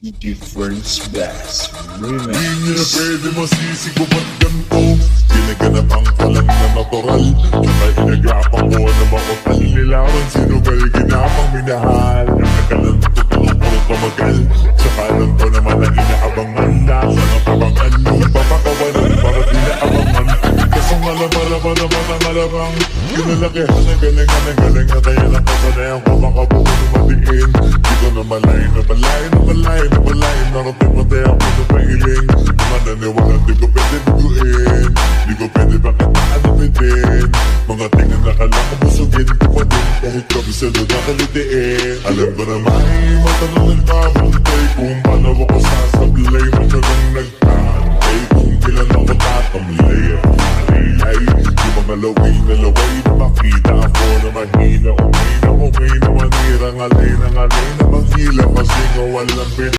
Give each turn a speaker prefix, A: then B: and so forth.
A: Difference Bass Remix.
B: Di nyo na pwede masisi ko ba't ganito. Ginaganapang ka lang na natural, tsaka inagapang ko na makutal. Nilawan sino kayo ginapang minahal. Nakalanto puro tumagal, tsaka lang ko naman ang inaabangan. Nasa nakabangan yung papakawalan para di naabangan. Kasong alabang ang alabang, ginalakihan na galingan na kaya nakasanayan ko makabuo na matiin. Di ko na malay, narating matay ako sa pahiling. Mga naniwala di ko pwede biguin, di ko pwede bakit naanabitin. Mga tingin na kalang kabusugin ko pa din, kahit kabisado na kalitiin. Alam ko na may mata na nagbabantay kung